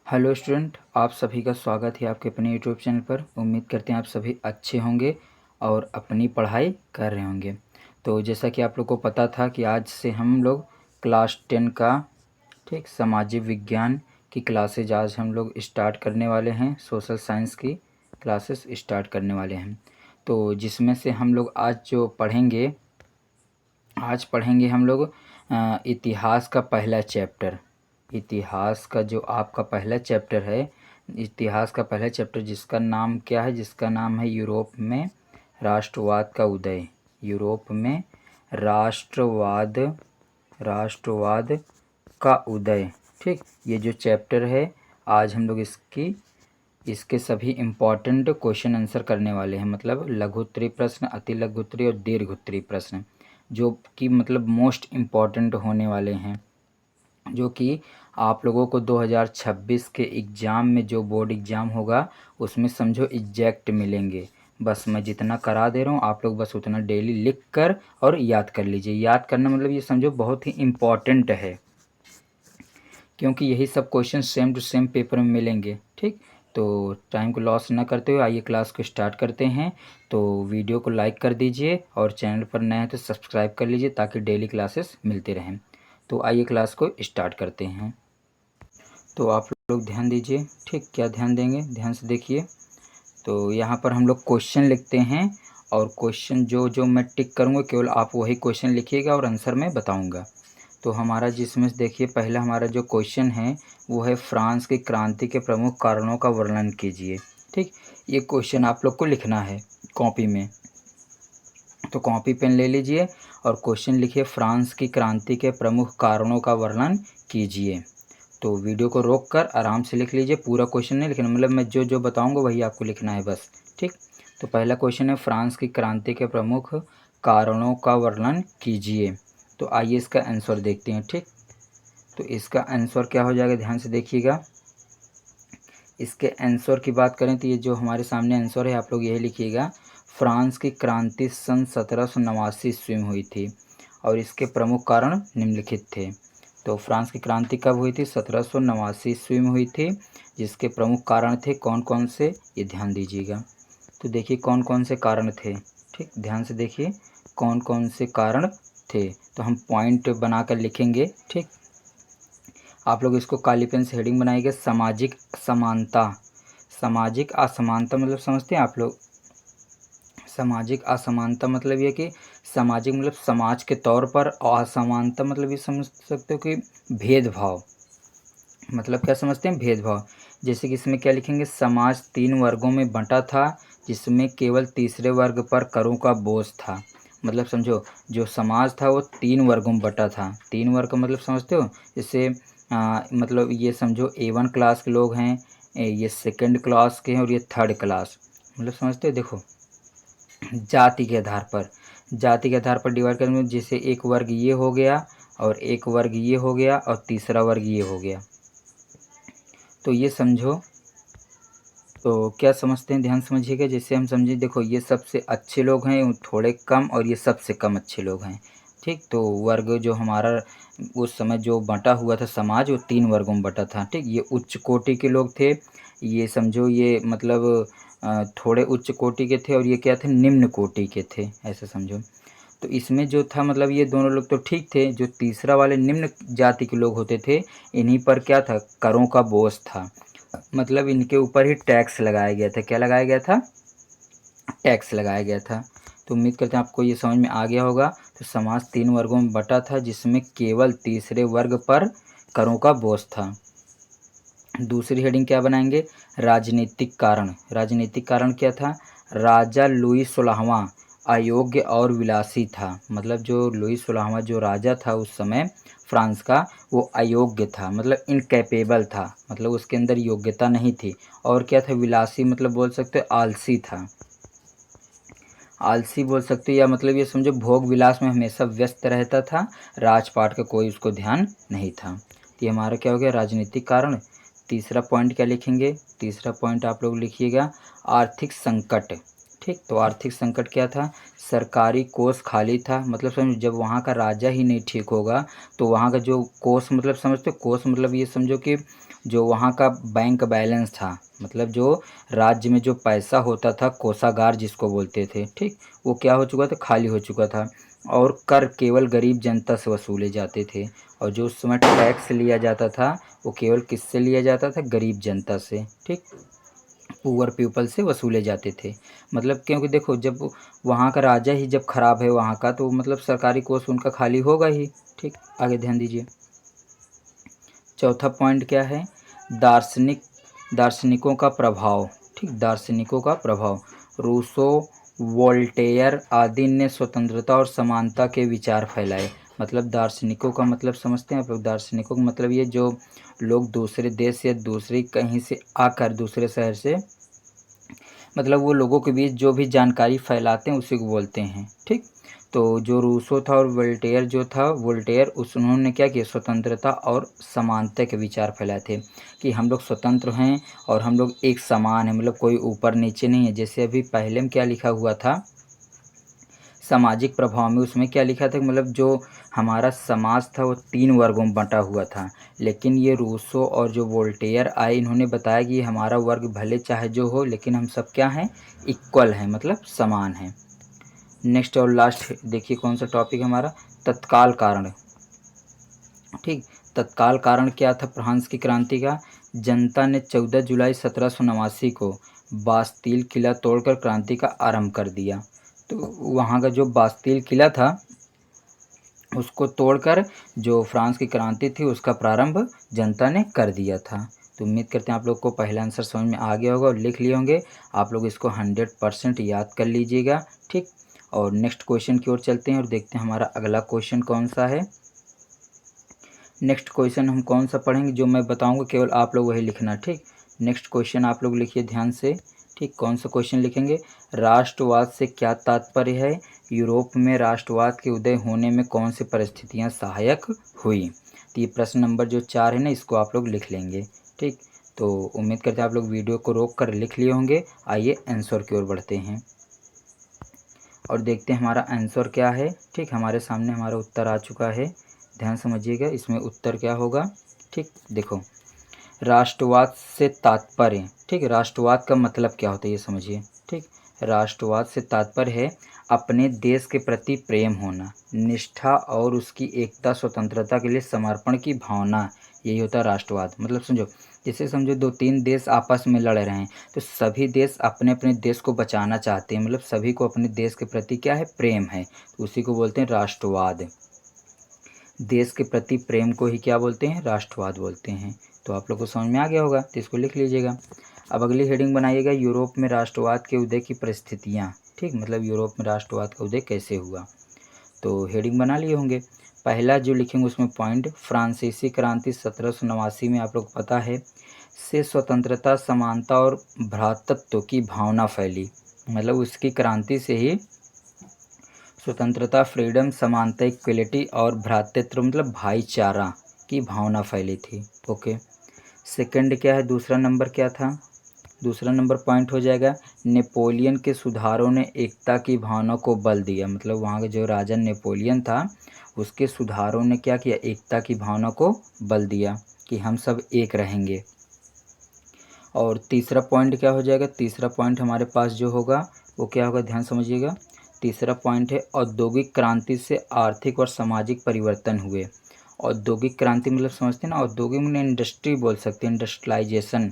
Hello student, आप सभी का स्वागत है आपके अपने यूट्यूब चैनल पर। उम्मीद करते हैं आप सभी अच्छे होंगे और अपनी पढ़ाई कर रहे होंगे। तो जैसा कि आप लोग को पता था कि आज से हम लोग क्लास 10 का सामाजिक विज्ञान की क्लासेज आज हम लोग स्टार्ट करने वाले हैं। सोशल साइंस की क्लासेस स्टार्ट करने वाले हैं। तो जिसमें से हम लोग आज पढ़ेंगे हम लोग इतिहास का पहला चैप्टर। इतिहास का जो आपका पहला चैप्टर है, इतिहास का पहला चैप्टर जिसका नाम क्या है, जिसका नाम है यूरोप में राष्ट्रवाद का उदय। यूरोप में राष्ट्रवाद राष्ट्रवाद का उदय। ठीक, ये जो चैप्टर है आज हम लोग इसके सभी इम्पॉर्टेंट क्वेश्चन आंसर करने वाले हैं। मतलब लघु उत्तरीय प्रश्न, अति लघु उत्तरीय और दीर्घ उत्तरीय प्रश्न, जो कि मतलब मोस्ट इम्पॉर्टेंट होने वाले हैं, जो कि आप लोगों को 2026 के एग्ज़ाम में जो बोर्ड एग्ज़ाम होगा उसमें समझो एग्जैक्ट मिलेंगे। बस मैं जितना करा दे रहा हूँ आप लोग बस उतना डेली लिख कर और याद कर लीजिए। याद करना मतलब ये समझो बहुत ही इम्पॉर्टेंट है, क्योंकि यही सब question same to same paper में मिलेंगे। ठीक, तो टाइम को लॉस ना करते हुए आइए क्लास को स्टार्ट करते हैं। तो वीडियो को लाइक कर दीजिए और चैनल पर नए हैं तो सब्सक्राइब कर लीजिए ताकि डेली क्लासेस मिलते रहें। तो आइए क्लास को स्टार्ट करते हैं। तो आप लोग ध्यान दीजिए। ठीक, क्या ध्यान देंगे, ध्यान से देखिए। तो यहाँ पर हम लोग क्वेश्चन लिखते हैं और क्वेश्चन जो जो मैं टिक करूँगा केवल आप वही क्वेश्चन लिखिएगा और आंसर मैं बताऊँगा। तो हमारा जिसमें से देखिए पहला हमारा जो क्वेश्चन है वो है फ्रांस की क्रांति के प्रमुख कारणों का वर्णन कीजिए। ठीक, ये क्वेश्चन आप लोग को लिखना है कॉपी में। तो कॉपी पेन ले लीजिए और क्वेश्चन लिखिए, फ्रांस की क्रांति के प्रमुख कारणों का वर्णन कीजिए। तो वीडियो को रोक कर आराम से लिख लीजिए, पूरा क्वेश्चन नहीं लिखना, मतलब मैं जो जो बताऊंगा वही आपको लिखना है बस। ठीक, तो पहला क्वेश्चन है फ्रांस की क्रांति के प्रमुख कारणों का वर्णन कीजिए। तो आइए इसका आंसर देखते हैं। ठीक, तो इसका आंसर क्या हो जाएगा, ध्यान से देखिएगा। इसके आंसर की बात करें तो ये जो हमारे सामने आंसर है आप लोग यही लिखिएगा, फ्रांस की क्रांति सन 1789 ईस्वी में हुई थी और इसके प्रमुख कारण निम्नलिखित थे। तो फ्रांस की क्रांति कब हुई थी, 1789 ईस्वी में हुई थी। जिसके प्रमुख कारण थे कौन कौन से, ये ध्यान दीजिएगा। तो देखिए कौन कौन से कारण थे। ठीक, ध्यान से देखिए कौन कौन से कारण थे। तो हम पॉइंट बनाकर लिखेंगे। ठीक, आप लोग इसको काली पेन से हेडिंग बनाइएगा, सामाजिक समानता। सामाजिक असमानता मतलब समझते हैं आप लोग, सामाजिक असमानता मतलब ये कि सामाजिक मतलब समाज के तौर पर, और असमानता मतलब ये समझ सकते हो कि भेदभाव। मतलब क्या समझते हैं, भेदभाव। जैसे कि इसमें क्या लिखेंगे, समाज 3 वर्गों में बंटा था जिसमें केवल तीसरे वर्ग पर करों का बोझ था। मतलब समझो जो समाज था वो 3 वर्गों में बंटा था। 3 वर्ग का मतलब समझते हो, जैसे मतलब ये समझो A1 क्लास के लोग हैं, ये सेकंड क्लास के हैं और ये थर्ड क्लास। मतलब समझते हो, देखो जाति के आधार पर, जाति के आधार पर डिवाइड करने में, जैसे एक वर्ग ये हो गया और एक वर्ग ये हो गया और तीसरा वर्ग ये हो गया। तो ये समझो, तो क्या समझते हैं, ध्यान समझिएगा। जैसे हम समझे, देखो ये सबसे अच्छे लोग हैं थोड़े कम और ये सबसे कम अच्छे लोग हैं। ठीक, तो वर्ग जो हमारा उस समय जो बंटा हुआ था समाज वो 3 वर्गों में बंटा था। ठीक, ये उच्च कोटि के लोग थे, ये समझो ये मतलब थोड़े उच्च कोटि के थे और ये क्या थे, निम्न कोटि के थे, ऐसा समझो। तो इसमें जो था मतलब ये दोनों लोग तो ठीक थे, जो तीसरा वाले निम्न जाति के लोग होते थे इन्हीं पर क्या था, करों का बोझ था। मतलब इनके ऊपर ही टैक्स लगाया गया था। क्या लगाया गया था, टैक्स लगाया गया था। तो उम्मीद करते हैं आपको ये समझ में आ गया होगा। तो समाज 3 वर्गों में बटा था जिसमें केवल तीसरे वर्ग पर करों का बोझ था। दूसरी हेडिंग क्या बनाएंगे, राजनीतिक कारण। राजनीतिक कारण क्या था, राजा लुई 16वां अयोग्य और विलासी था। मतलब जो लुई 16वां जो राजा था उस समय फ्रांस का, वो अयोग्य था, मतलब इनकैपेबल था, मतलब उसके अंदर योग्यता नहीं थी। और क्या था, विलासी मतलब बोल सकते हो आलसी था। आलसी बोल सकते हो, या मतलब ये समझो भोग विलास में हमेशा व्यस्त रहता था, राजपाट का कोई उसको ध्यान नहीं था। तो ये हमारा क्या हो गया, राजनीतिक कारण। तीसरा पॉइंट क्या लिखेंगे, तीसरा पॉइंट आप लोग लिखिएगा, आर्थिक संकट। ठीक, ठीक। तो आर्थिक संकट क्या था, सरकारी कोष खाली था, मतलब समझो जब वहाँ का राजा ही नहीं ठीक होगा तो वहाँ का जो कोष, मतलब समझते कोष मतलब ये समझो कि जो वहाँ का बैंक बैलेंस था, मतलब जो राज्य में जो पैसा होता था, कोषागार जिसको बोलते थे, ठीक, वो क्या हो चुका था, खाली हो चुका था। और कर केवल गरीब जनता से वसूले जाते थे, और जो उस समय टैक्स लिया जाता था वो केवल किससे लिया जाता था, गरीब जनता से, ठीक, पुअर पीपल से वसूले जाते थे। मतलब क्योंकि देखो जब वहाँ का राजा ही जब खराब है वहाँ का, तो मतलब सरकारी कोष उनका खाली होगा ही, ठीक। आगे ध्यान दीजिए, चौथा पॉइंट क्या है, दार्शनिकों का प्रभाव, ठीक, दार्शनिकों का प्रभाव। रूसो, वोल्टेयर आदि ने स्वतंत्रता और समानता के विचार फैलाए। मतलब दार्शनिकों का मतलब समझते हैं आप लोग, दार्शनिकों का मतलब ये जो लोग दूसरे देश या दूसरी कहीं से आकर, दूसरे शहर से, मतलब वो लोगों के बीच जो भी जानकारी फैलाते हैं उसी को बोलते हैं, ठीक। तो जो रूसो था और वोल्टेयर जो था, वोल्टेयर उन्होंने क्या किया, स्वतंत्रता और समानता के विचार फैलाए थे कि हम लोग स्वतंत्र हैं और हम लोग एक समान हैं, मतलब कोई ऊपर नीचे नहीं है। जैसे अभी पहले में क्या लिखा हुआ था, सामाजिक प्रभाव में, उसमें क्या लिखा था, मतलब जो हमारा समाज था वो 3 वर्गों में बँटा हुआ था। लेकिन ये रूसो और जो वोल्टेयर आए, इन्होंने बताया कि हमारा वर्ग भले चाहे जो हो, लेकिन हम सब क्या हैं, इक्वल हैं, मतलब समान हैं। नेक्स्ट और लास्ट देखिए कौन सा टॉपिक हमारा, तत्काल कारण, ठीक। तत्काल कारण क्या था फ्रांस की क्रांति का, जनता ने 14 जुलाई 1789 को बास्तील किला तोड़कर क्रांति का आरंभ कर दिया। तो वहाँ का जो बास्तील किला था उसको तोड़कर जो फ्रांस की क्रांति थी उसका प्रारंभ जनता ने कर दिया था। तो उम्मीद करते हैं आप लोग को पहला आंसर समझ में आ गया होगा और लिख लिए होंगे। आप लोग इसको 100% याद कर लीजिएगा, ठीक। और नेक्स्ट क्वेश्चन की ओर चलते हैं और देखते हैं हमारा अगला क्वेश्चन कौन सा है। नेक्स्ट क्वेश्चन हम कौन सा पढ़ेंगे, जो मैं बताऊंगा केवल आप लोग वही लिखना, ठीक। नेक्स्ट क्वेश्चन आप लोग लिखिए ध्यान से, ठीक। कौन सा क्वेश्चन लिखेंगे, राष्ट्रवाद से क्या तात्पर्य है, यूरोप में राष्ट्रवाद के उदय होने में कौन सी परिस्थितियां सहायक हुई। तो ये प्रश्न नंबर जो 4 है ना, इसको आप लोग लिख लेंगे, ठीक। तो उम्मीद करते हैं आप लोग वीडियो को रोक कर लिख लिए होंगे। आइए आंसर की ओर बढ़ते हैं और देखते हैं हमारा आंसर क्या है, ठीक। हमारे सामने हमारा उत्तर आ चुका है, ध्यान समझिएगा इसमें उत्तर क्या होगा, ठीक। देखो, राष्ट्रवाद से तात्पर्य, ठीक, राष्ट्रवाद का मतलब क्या होता है ये समझिए, ठीक। राष्ट्रवाद से तात्पर्य है अपने देश के प्रति प्रेम होना, निष्ठा और उसकी एकता, स्वतंत्रता के लिए समर्पण की भावना, यही होता है राष्ट्रवाद। मतलब समझो, जैसे समझो 2-3 देश आपस में लड़ रहे हैं, तो सभी देश अपने अपने देश को बचाना चाहते हैं, मतलब सभी को अपने देश के प्रति क्या है, प्रेम है, तो उसी को बोलते हैं राष्ट्रवाद। देश के प्रति प्रेम को ही क्या बोलते हैं, राष्ट्रवाद बोलते हैं। तो आप लोग को समझ में आ गया होगा, तो इसको लिख लीजिएगा। अब अगली हेडिंग बनाइएगा, यूरोप में राष्ट्रवाद के उदय की परिस्थितियाँ, ठीक, मतलब यूरोप में राष्ट्रवाद का उदय कैसे हुआ। तो हेडिंग बना लिए होंगे। पहला जो लिखेंगे उसमें पॉइंट, फ्रांसीसी क्रांति 1789 में आप लोग पता है से स्वतंत्रता, समानता और भ्रातृत्व की भावना फैली। मतलब उसकी क्रांति से ही स्वतंत्रता, फ्रीडम, समानता, इक्वलिटी और भ्रातृत्व मतलब भाईचारा की भावना फैली थी। ओके, सेकंड क्या है, दूसरा नंबर क्या था, दूसरा नंबर पॉइंट हो जाएगा, नेपोलियन के सुधारों ने एकता की भावना को बल दिया। मतलब वहाँ का जो राजा नेपोलियन था उसके सुधारों ने क्या किया, एकता की भावना को बल दिया कि हम सब एक रहेंगे। और तीसरा पॉइंट क्या हो जाएगा, तीसरा पॉइंट हमारे पास जो होगा वो क्या होगा, ध्यान समझिएगा। तीसरा पॉइंट है औद्योगिक क्रांति से आर्थिक और सामाजिक परिवर्तन हुए। औद्योगिक क्रांति मतलब समझते हैं ना, औद्योगिक में इंडस्ट्री बोल सकते हैं, इंडस्ट्रियलाइजेशन,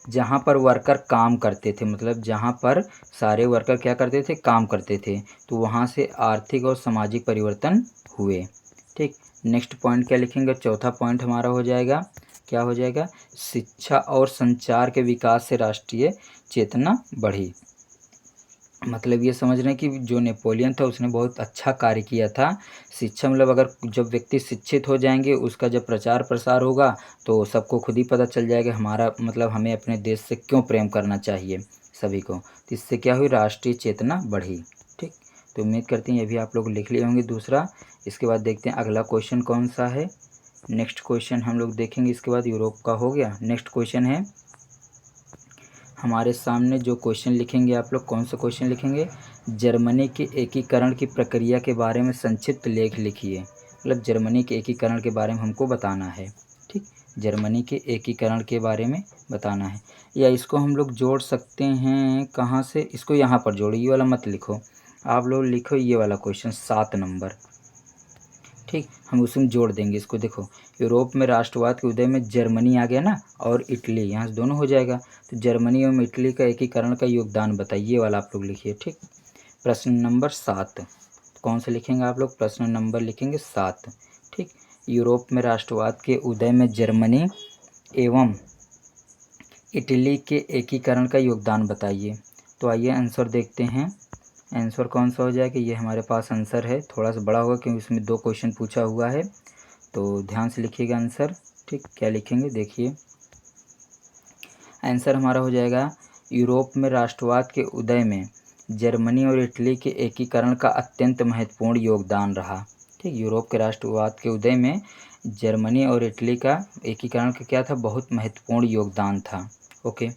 जहाँ पर वर्कर काम करते थे, मतलब जहाँ पर सारे वर्कर क्या करते थे, काम करते थे, तो वहाँ से आर्थिक और सामाजिक परिवर्तन हुए, ठीक। नेक्स्ट पॉइंट क्या लिखेंगे, चौथा पॉइंट हमारा हो जाएगा, क्या हो जाएगा, शिक्षा और संचार के विकास से राष्ट्रीय चेतना बढ़ी। मतलब ये समझ रहे हैं कि जो नेपोलियन था उसने बहुत अच्छा कार्य किया था। शिक्षा मतलब अगर जब व्यक्ति शिक्षित हो जाएंगे उसका जब प्रचार प्रसार होगा तो सबको खुद ही पता चल जाएगा हमारा मतलब हमें अपने देश से क्यों प्रेम करना चाहिए सभी को। तो इससे क्या हुई, राष्ट्रीय चेतना बढ़ी, ठीक। तो उम्मीद करते हैं ये भी आप लोग लिख लिए होंगे दूसरा। इसके बाद देखते हैं अगला क्वेश्चन कौन सा है। नेक्स्ट क्वेश्चन हम लोग देखेंगे, इसके बाद यूरोप का हो गया। नेक्स्ट क्वेश्चन है हमारे सामने जो क्वेश्चन लिखेंगे आप लोग, कौन सा क्वेश्चन लिखेंगे, जर्मनी के एकीकरण की प्रक्रिया के बारे में संक्षिप्त लेख लिखिए। मतलब जर्मनी के एकीकरण के बारे में हमको बताना है। ठीक, जर्मनी के एकीकरण के बारे में बताना है। या इसको हम लोग जोड़ सकते हैं कहाँ से, इसको यहाँ पर जोड़ो, ये वाला मत लिखो, आप लोग लिखो ये वाला क्वेश्चन 7 नंबर। ठीक, हम उसमें जोड़ देंगे इसको। देखो, यूरोप में राष्ट्रवाद के उदय में जर्मनी आ गया ना, और इटली, यहाँ से दोनों हो जाएगा। तो जर्मनी एवं इटली का एकीकरण का योगदान बताइए वाला आप लोग लिखिए। ठीक, प्रश्न नंबर 7 कौन से लिखेंगे आप लोग, प्रश्न नंबर लिखेंगे 7। ठीक, यूरोप में राष्ट्रवाद के उदय में जर्मनी एवं इटली के एकीकरण का योगदान बताइए। तो आइए आंसर देखते हैं। आंसर कौन सा हो जाएगा, ये हमारे पास आंसर है, थोड़ा सा बड़ा होगा क्योंकि इसमें 2 क्वेश्चन पूछा हुआ है, तो ध्यान से लिखिएगा आंसर। ठीक, क्या लिखेंगे देखिए, आंसर हमारा हो जाएगा, यूरोप में राष्ट्रवाद के उदय में जर्मनी और इटली के एकीकरण का अत्यंत महत्वपूर्ण योगदान रहा। ठीक, यूरोप के राष्ट्रवाद के उदय में जर्मनी और इटली का एकीकरण का क्या था, बहुत महत्वपूर्ण योगदान था। ओके,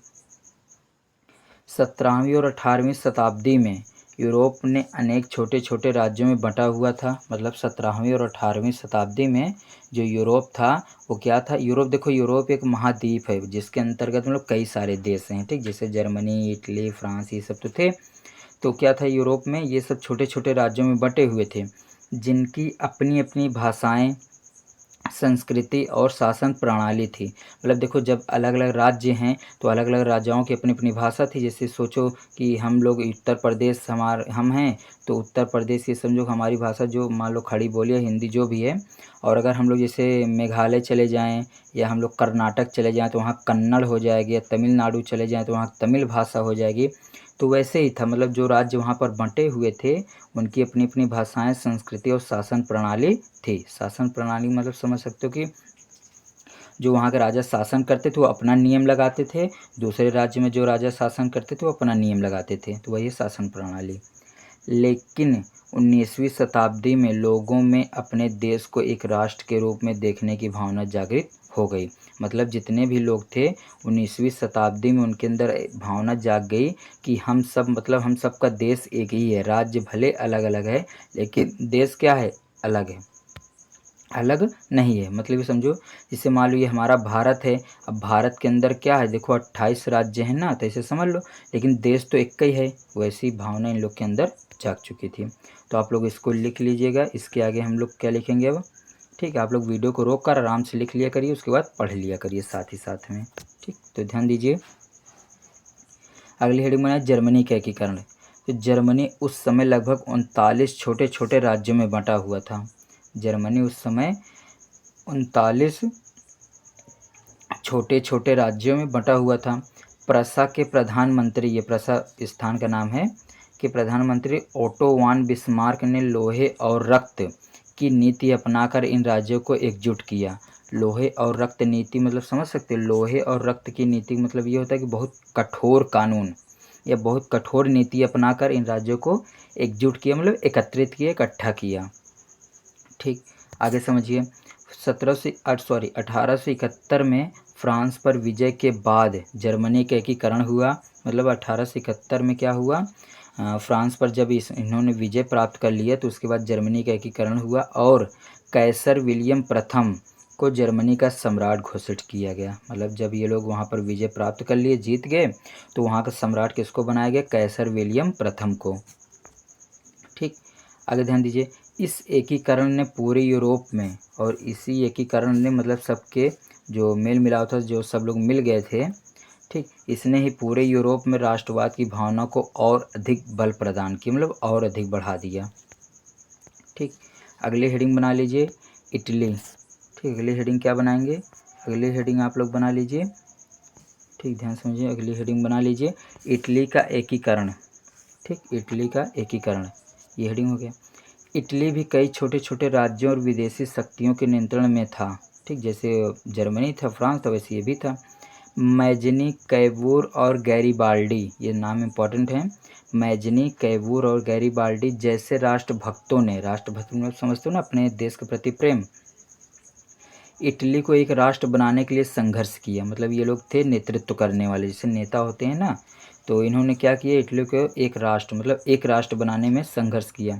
17वीं और 18वीं शताब्दी में यूरोप ने अनेक छोटे छोटे राज्यों में बंटा हुआ था। मतलब 17वीं और 18वीं शताब्दी में जो यूरोप था वो क्या था, यूरोप, देखो यूरोप एक महाद्वीप है जिसके अंतर्गत मतलब कई सारे देश हैं। ठीक, जैसे जर्मनी, इटली, फ्रांस, ये सब तो थे। तो क्या था, यूरोप में ये सब छोटे छोटे राज्यों में बंटे हुए थे, जिनकी अपनी अपनी भाषाएं, संस्कृति और शासन प्रणाली थी। मतलब देखो, जब अलग अलग राज्य हैं तो अलग अलग राज्यों की अपनी अपनी भाषा थी। जैसे सोचो कि हम लोग उत्तर प्रदेश, हम हैं तो उत्तर प्रदेश, ये समझो हमारी भाषा जो मान लो खड़ी बोली है, हिंदी जो भी है। और अगर हम लोग जैसे मेघालय चले जाएं या हम लोग कर्नाटक चले जाएं तो वहाँ कन्नड़ हो जाएगी, या तमिलनाडु चले जाएं तो वहाँ तमिल भाषा हो जाएगी। तो वैसे ही था, मतलब जो राज्य वहाँ पर बंटे हुए थे उनकी अपनी अपनी भाषाएं, संस्कृति और शासन प्रणाली थी। शासन प्रणाली मतलब समझ सकते हो कि जो वहाँ के राजा शासन करते थे वो अपना नियम लगाते थे, दूसरे राज्य में जो राजा शासन करते थे वो अपना नियम लगाते थे, तो वही शासन प्रणाली। लेकिन 19वीं शताब्दी में लोगों में अपने देश को एक राष्ट्र के रूप में देखने की भावना जागृत हो गई। मतलब जितने भी लोग थे 19वीं शताब्दी में उनके अंदर भावना जाग गई कि हम सब, मतलब हम सब का देश एक ही है, राज्य भले अलग अलग है लेकिन देश क्या है, अलग है, अलग नहीं है। मतलब ये समझो, जैसे मान लो ये हमारा भारत है, अब भारत के अंदर क्या है, देखो 28 राज्य हैं ना, तो ऐसे समझ लो, लेकिन देश तो एक ही है। वैसी भावना इन लोग के अंदर जाग चुकी थी। तो आप लोग इसको लिख लीजिएगा, इसके आगे हम लोग क्या लिखेंगे अब। ठीक है, आप लोग वीडियो को रोक कर आराम से लिख लिया करिए, उसके बाद पढ़ लिया करिए साथ ही साथ में। ठीक, तो ध्यान दीजिए, अगली हेडिंग बनाए जर्मनी का एकीकरण। तो जर्मनी उस समय लगभग 39 छोटे छोटे राज्यों में बंटा हुआ था। जर्मनी उस समय 39 छोटे छोटे राज्यों में बंटा हुआ था। प्रशा के प्रधानमंत्री, ये प्रशा स्थान का नाम है, कि प्रधानमंत्री ओटो वान बिस्मार्क ने लोहे और रक्त की नीति अपनाकर इन राज्यों को एकजुट किया। लोहे और रक्त नीति मतलब समझ सकते हैं, लोहे और रक्त की नीति मतलब ये होता है कि बहुत कठोर कानून या बहुत कठोर नीति अपनाकर इन राज्यों को एकजुट किया, मतलब एकत्रित किया, इकट्ठा किया। ठीक, आगे समझिए, 1871 में फ्रांस पर विजय के बाद जर्मनी का एकीकरण हुआ। मतलब 1871 में क्या हुआ, फ्रांस पर जब इन्होंने विजय प्राप्त कर लिया तो उसके बाद जर्मनी का एकीकरण हुआ और कैसर विलियम प्रथम को जर्मनी का सम्राट घोषित किया गया। मतलब जब ये लोग वहाँ पर विजय प्राप्त कर लिए, जीत गए, तो वहाँ का सम्राट किसको बनाया गया, कैसर विलियम प्रथम को। ठीक, आगे ध्यान दीजिए, इस एकीकरण ने पूरे यूरोप में, और इसी एकीकरण ने मतलब सबके जो मेल मिलाप था, जो सब लोग मिल गए थे, ठीक, इसने ही पूरे यूरोप में राष्ट्रवाद की भावना को और अधिक बल प्रदान किया, मतलब और अधिक बढ़ा दिया। ठीक, अगली हेडिंग बना लीजिए इटली। ठीक, अगली हेडिंग क्या बनाएंगे, अगली हेडिंग आप लोग बना लीजिए। ठीक, ध्यान समझिए, अगली हेडिंग बना लीजिए इटली का एकीकरण। ठीक, इटली का एकीकरण, ये हेडिंग हो गया। इटली भी कई छोटे छोटे राज्यों और विदेशी शक्तियों के नियंत्रण में था। ठीक, जैसे जर्मनी था, फ्रांस था, वैसे ये भी था। मैजनी, कैवूर और गैरीबाल्डी, ये नाम इम्पॉर्टेंट है। मैजनी, कैवूर और गैरीबाल्डी जैसे राष्ट्रभक्तों ने, राष्ट्रभक्त में समझते हो ना, अपने देश के प्रति प्रेम, इटली को एक राष्ट्र बनाने के लिए संघर्ष किया। मतलब ये लोग थे नेतृत्व करने वाले, जैसे नेता होते हैं ना, तो इन्होंने क्या किया, इटली को एक राष्ट्र मतलब एक राष्ट्र बनाने में संघर्ष किया।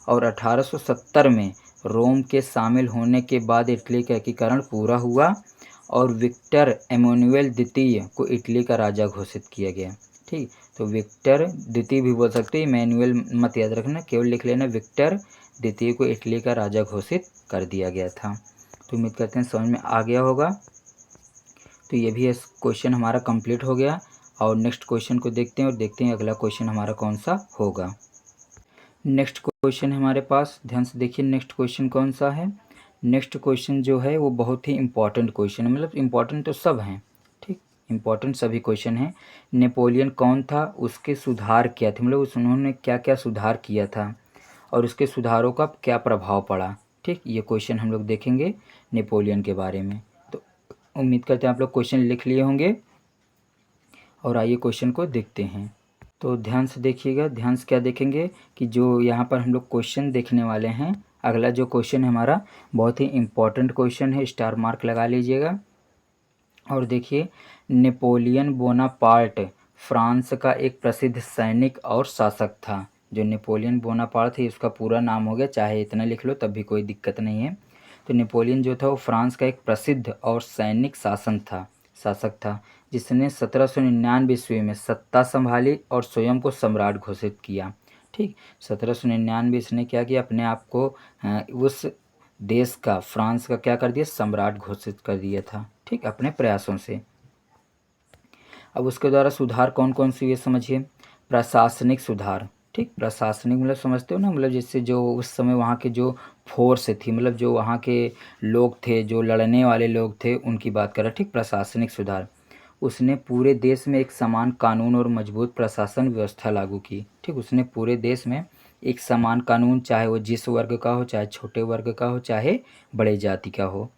और 1870 में रोम के शामिल होने के बाद इटली का एकीकरण पूरा हुआ और विक्टर एमैनुअल द्वितीय को इटली का राजा घोषित किया गया। ठीक, तो विक्टर द्वितीय भी बोल सकते हैं, इमैनुअल मत याद रखना, केवल लिख लेना विक्टर द्वितीय को इटली का राजा घोषित कर दिया गया था। तो उम्मीद करते हैं समझ में आ गया होगा। तो ये भी क्वेश्चन हमारा कंप्लीट हो गया और नेक्स्ट क्वेश्चन को देखते हैं और देखते हैं अगला क्वेश्चन हमारा कौन सा होगा। नेक्स्ट क्वेश्चन है हमारे पास, ध्यान से देखिए नेक्स्ट क्वेश्चन कौन सा है। नेक्स्ट क्वेश्चन जो है वो बहुत ही इम्पॉर्टेंट क्वेश्चन है, मतलब इम्पॉर्टेंट तो सब हैं, ठीक, इम्पॉर्टेंट सभी क्वेश्चन हैं। नेपोलियन कौन था, उसके सुधार क्या थे, मतलब उन्होंने क्या क्या सुधार किया था और उसके सुधारों का क्या प्रभाव पड़ा। ठीक, ये क्वेश्चन हम लोग देखेंगे नेपोलियन के बारे में। तो उम्मीद करते हैं आप लोग क्वेश्चन लिख लिए होंगे और आइए क्वेश्चन को देखते हैं। तो ध्यान से देखिएगा, ध्यान से क्या देखेंगे कि जो यहाँ पर हम लोग क्वेश्चन देखने वाले हैं, अगला जो क्वेश्चन है हमारा बहुत ही इम्पोर्टेंट क्वेश्चन है, स्टार मार्क लगा लीजिएगा। और देखिए, नेपोलियन बोनापार्ट फ्रांस का एक प्रसिद्ध सैनिक और शासक था। जो नेपोलियन बोनापार्ट थे, उसका पूरा नाम हो गया, चाहे इतना लिख लो तब भी कोई दिक्कत नहीं है। तो नेपोलियन जो था वो फ्रांस का एक प्रसिद्ध और सैनिक शासक था जिसने 1799 ईस्वी में सत्ता संभाली और स्वयं को सम्राट घोषित किया। ठीक, 1799 इसने क्या किया, अपने आप को उस देश का, फ्रांस का क्या कर दिया, सम्राट घोषित कर दिया था। ठीक, अपने प्रयासों से। अब उसके द्वारा सुधार कौन कौन से ये समझिए। प्रशासनिक सुधार, ठीक, प्रशासनिक मतलब समझते हो ना, मतलब जैसे जो उस समय वहाँ के जो फोर्स थी, मतलब जो वहाँ के लोग थे, जो लड़ने वाले लोग थे, उनकी बात कर रहा। ठीक, प्रशासनिक सुधार, उसने पूरे देश में एक समान कानून और मजबूत प्रशासन व्यवस्था लागू की। ठीक, उसने पूरे देश में एक समान कानून, चाहे वो जिस वर्ग का हो, चाहे छोटे वर्ग का हो, चाहे बड़े जाति का हो,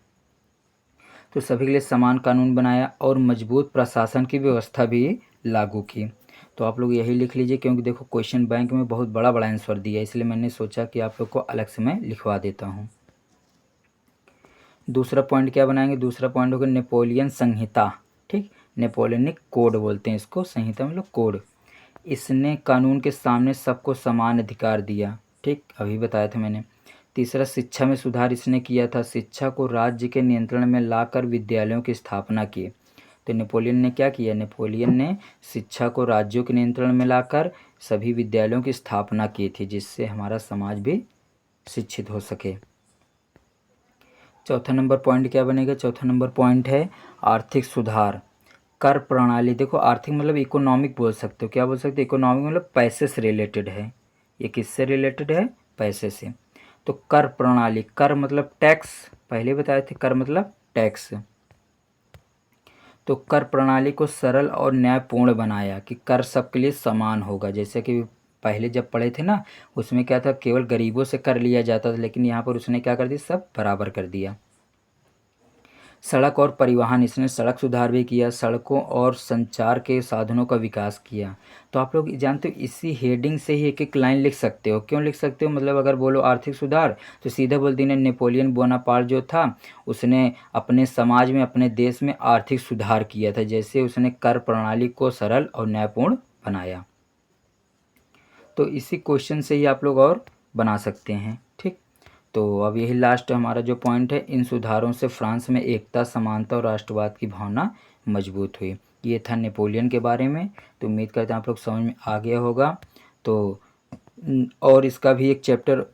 तो सभी के लिए समान कानून बनाया और मजबूत प्रशासन की व्यवस्था भी लागू की। तो आप लोग यही लिख लीजिए, क्योंकि देखो क्वेश्चन बैंक में बहुत बड़ा बड़ा आंसर दिया है, इसलिए मैंने सोचा कि आप लोग को अलग से मैं लिखवा देता हूँ। दूसरा पॉइंट क्या बनाएंगे, दूसरा पॉइंट होगा नेपोलियन संहिता। ठीक, नेपोलियनिक कोड बोलते हैं इसको, संहिता मतलब कोड। इसने कानून के सामने सबको समान अधिकार दिया। ठीक, अभी बताया था मैंने। तीसरा, शिक्षा में सुधार इसने किया था, शिक्षा को राज्य के नियंत्रण में लाकर विद्यालयों की स्थापना की। तो नेपोलियन ने क्या किया, नेपोलियन ने शिक्षा को राज्यों के नियंत्रण में लाकर सभी विद्यालयों की स्थापना की थी, जिससे हमारा समाज भी शिक्षित हो सके। चौथा नंबर पॉइंट क्या बनेगा, चौथा नंबर पॉइंट है आर्थिक सुधार। कर प्रणाली, देखो आर्थिक मतलब इकोनॉमिक बोल सकते हो, क्या बोल सकते हो, इकोनॉमिक मतलब पैसे से रिलेटेड है। ये किससे रिलेटेड है, पैसे से। तो कर प्रणाली, कर मतलब टैक्स, पहले बताए थे कर मतलब टैक्स। तो कर प्रणाली को सरल और न्यायपूर्ण बनाया कि कर सबके लिए समान होगा। जैसे कि पहले जब पढ़े थे ना, उसमें क्या था, केवल गरीबों से कर लिया जाता था, लेकिन यहाँ पर उसने क्या कर दिया, सब बराबर कर दिया। सड़क और परिवहन, इसने सड़क सुधार भी किया, सड़कों और संचार के साधनों का विकास किया। तो आप लोग जानते हो, इसी हेडिंग से ही एक एक लाइन लिख सकते हो। क्यों लिख सकते हो, मतलब अगर बोलो आर्थिक सुधार तो सीधे बोल देना नेपोलियन बोनापार्ट जो था उसने अपने समाज में, अपने देश में आर्थिक सुधार किया था, जैसे उसने कर प्रणाली को सरल और न्यायपूर्ण बनाया। तो इसी क्वेश्चन से ही आप लोग और बना सकते हैं। ठीक, तो अब यही लास्ट हमारा जो पॉइंट है, इन सुधारों से फ्रांस में एकता, समानता और राष्ट्रवाद की भावना मजबूत हुई। ये था नेपोलियन के बारे में। तो उम्मीद करते हैं आप लोग समझ में आ गया होगा। तो और इसका भी एक चैप्टर,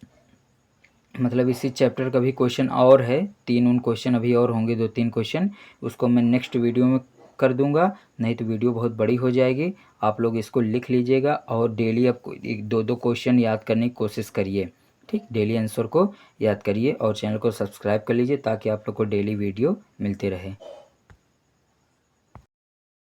मतलब इसी चैप्टर का भी क्वेश्चन और है, तीन उन क्वेश्चन अभी और होंगे, 2-3 क्वेश्चन, उसको मैं नेक्स्ट वीडियो में कर दूंगा, नहीं तो वीडियो बहुत बड़ी हो जाएगी। आप लोग इसको लिख लीजिएगा और डेली आपको 1-2 क्वेश्चन याद करने की कोशिश करिए। ठीक, डेली आंसर को याद करिए और चैनल को सब्सक्राइब कर लीजिए ताकि आप लोग को डेली वीडियो मिलते रहे।